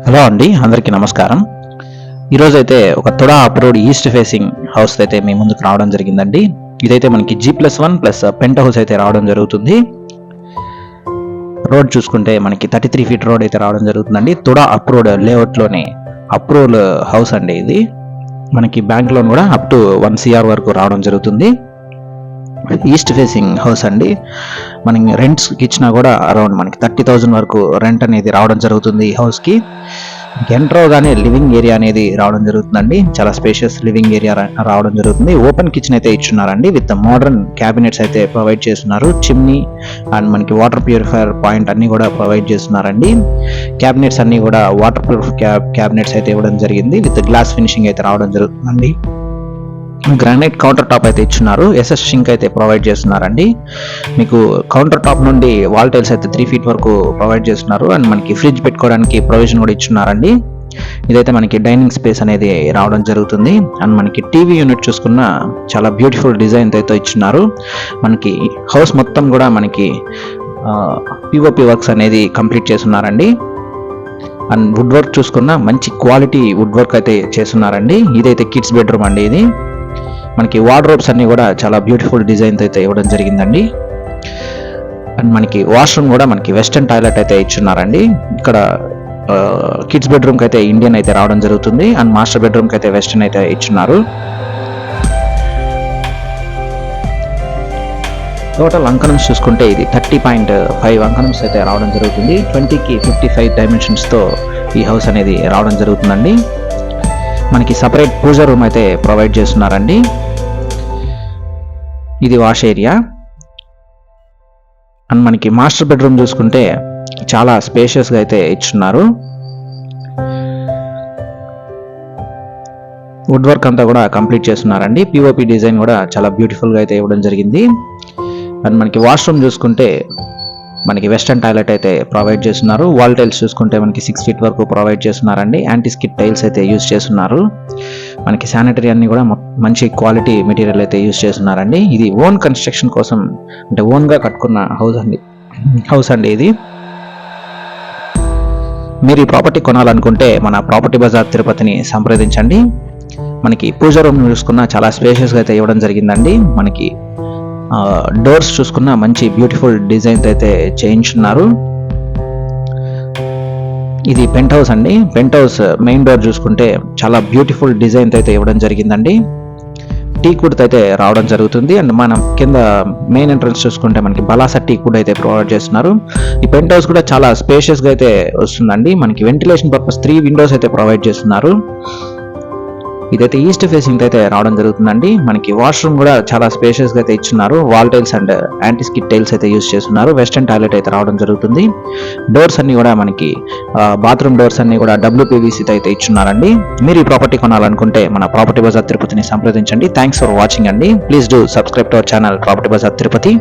Hello అండి, అందరికీ నమస్కారం. ఈరోజు అయితే ఒక TUDA approved east facing house అయితే మీ ముందుకు రావడం జరిగిందండి. ఇదైతే మనకి G+1+ పెంట్ హౌస్ అయితే రావడం జరుగుతుంది. రోడ్ చూసుకుంటే మనకి 33 ఫీట్ రోడ్ అయితే రావడం జరుగుతుందండి. తుడా అప్రోడ్ లేఅవుట్లోనే అప్రూవల్ హౌస్ అండి ఇది. మనకి బ్యాంక్ లోన్ కూడా అప్ టు 1 CR వరకు రావడం జరుగుతుంది. ఈస్ట్ ఫేసింగ్ హౌస్ అండి. మనం రెంట్స్కి ఇచ్చినా కూడా అరౌండ్ మనకి 30,000 వరకు రెంట్ అనేది రావడం జరుగుతుంది ఈ హౌస్కి. ఎంటర్ అవగానే లివింగ్ ఏరియా అనేది రావడం జరుగుతుందండి. చాలా స్పేషియస్ లివింగ్ ఏరియా రావడం జరుగుతుంది. ఓపెన్ కిచెన్ అయితే ఇచ్చున్నారండి. విత్ మోడర్న్ క్యాబినెట్స్ అయితే ప్రొవైడ్ చేస్తున్నారు. చిమ్నీ అండ్ మనకి వాటర్ ప్యూరిఫైయర్ పాయింట్ అన్ని కూడా ప్రొవైడ్ చేస్తున్నారండి. క్యాబినెట్స్ అన్ని కూడా వాటర్ ప్రూఫ్ క్యాబినెట్స్ అయితే ఇవ్వడం జరిగింది. విత్ గ్లాస్ ఫినిషింగ్ అయితే రావడం జరుగుతుందండి. గ్రానైట్ కౌంటర్ టాప్ అయితే ఇచ్చున్నారు. ఎస్ఎస్ షింక్ అయితే ప్రొవైడ్ చేస్తున్నారండి. మీకు కౌంటర్ టాప్ నుండి వాల్ టైల్స్ అయితే 3 ఫీట్ వరకు ప్రొవైడ్ చేస్తున్నారు. అండ్ మనకి ఫ్రిడ్జ్ పెట్టుకోవడానికి ప్రొవిజన్ కూడా ఇచ్చున్నారండి. ఇదైతే మనకి డైనింగ్ స్పేస్ అనేది రావడం జరుగుతుంది. అండ్ మనకి టీవీ యూనిట్ చూసుకున్న చాలా బ్యూటిఫుల్ డిజైన్ అయితే ఇచ్చున్నారు. మనకి హౌస్ మొత్తం కూడా మనకి పిఓపి వర్క్స్ అనేది కంప్లీట్ చేస్తున్నారండి. అండ్ వుడ్ వర్క్ చూసుకున్న మంచి క్వాలిటీ వుడ్ వర్క్ అయితే చేస్తున్నారండి. ఇదైతే కిడ్స్ బెడ్రూమ్ అండి. ఇది మనకి వార్డ్రోబ్స్ అన్ని కూడా చాలా బ్యూటిఫుల్ డిజైన్స్ అయితే ఇవ్వడం జరిగిందండి. అండ్ మనకి వాష్రూమ్ కూడా మనకి వెస్టర్న్ టాయిలెట్ అయితే ఇచ్చున్నారండి. ఇక్కడ కిడ్స్ బెడ్రూమ్కి అయితే ఇండియన్ అయితే రావడం జరుగుతుంది. అండ్ మాస్టర్ బెడ్రూమ్కి అయితే వెస్టర్న్ అయితే ఇచ్చున్నారు. టోటల్ అంకణమ్స్ చూసుకుంటే ఇది 30.5 అంకణమ్స్ అయితే రావడం జరుగుతుంది. 20కి 55 డైమెన్షన్స్తో ఈ హౌస్ అనేది రావడం జరుగుతుందండి. మనకి సపరేట్ పూజ రూమ్ అయితే ప్రొవైడ్ చేస్తున్నారండి. ఇది వాష్ ఏరియా. అండ్ మనకి మాస్టర్ బెడ్రూమ్ చూసుకుంటే చాలా స్పేషియస్గా అయితే ఇచ్చున్నారు. వుడ్ వర్క్ అంతా కూడా కంప్లీట్ చేస్తున్నారండి. పిఓపి డిజైన్ కూడా చాలా బ్యూటిఫుల్గా అయితే ఇవ్వడం జరిగింది. అండ్ మనకి వాష్రూమ్ చూసుకుంటే మనకి వెస్టర్న్ టాయిలెట్ అయితే ప్రొవైడ్ చేస్తున్నారు. వాల్ టైల్స్ చూసుకుంటే మనకి 6 ఫీట్ వరకు ప్రొవైడ్ చేస్తున్నారండి. యాంటీ స్కిడ్ టైల్స్ అయితే యూజ్ చేస్తున్నారు. మనకి శానిటరీ అన్ని కూడా మంచి క్వాలిటీ మెటీరియల్ అయితే యూజ్ చేస్తున్నారండి. ఇది ఓన్ కన్స్ట్రక్షన్ కోసం అంటే ఓన్గా కట్టుకున్న హౌస్ అండి ఇది. మీరు ఈ ప్రాపర్టీ కొనాలనుకుంటే మన ప్రాపర్టీ బజార్ తిరుపతిని సంప్రదించండి. మనకి పూజ రూమ్ చూసుకున్న చాలా స్పేషియస్గా అయితే ఇవ్వడం జరిగిందండి. మనకి డోర్స్ చూసుకున్న మంచి బ్యూటిఫుల్ డిజైన్స్ అయితే చేయించున్నారు. ఇది పెంట్ హౌస్ అండి. పెంట్ హౌస్ మెయిన్ డోర్ చూసుకుంటే చాలా బ్యూటిఫుల్ డిజైన్ అయితే ఇవ్వడం జరిగిందండి. టీ కుడ్ అయితే రావడం జరుగుతుంది. అండ్ మనం కింద మెయిన్ ఎంట్రన్స్ చూసుకుంటే మనకి బలాసా టీ కుడ్ అయితే ప్రొవైడ్ చేస్తున్నారు. ఈ పెంట్ హౌస్ కూడా చాలా స్పేషియస్గా అయితే వస్తుందండి. మనకి వెంటిలేషన్ పర్పస్ 3 విండోస్ అయితే ప్రొవైడ్ చేస్తున్నారు. ఇదైతే ఈస్ట్ ఫేసింగ్ అయితే రావడం జరుగుతుందండి. మనకి వాష్రూమ్ కూడా చాలా స్పేషియస్గా అయితే ఇచ్చున్నారు. Wall tiles and anti skid tiles అయితే యూజ్ చేస్తున్నారు. వెస్టర్న్ టాయిలెట్ అయితే రావడం జరుగుతుంది. డోర్స్ అన్ని కూడా మనకి బాత్రూమ్ డోర్స్ అన్ని కూడా WPVC అయితే ఇచ్చున్నారండి. మీరు ఈ ప్రాపర్టీ కొనాలనుకుంటే మన ప్రాపర్టీ బజార్ తిరుపతిని సంప్రదించండి. థ్యాంక్స్ ఫర్ వాచింగ్ అండి. Please do subscribe to our channel property bazaar Tirupati.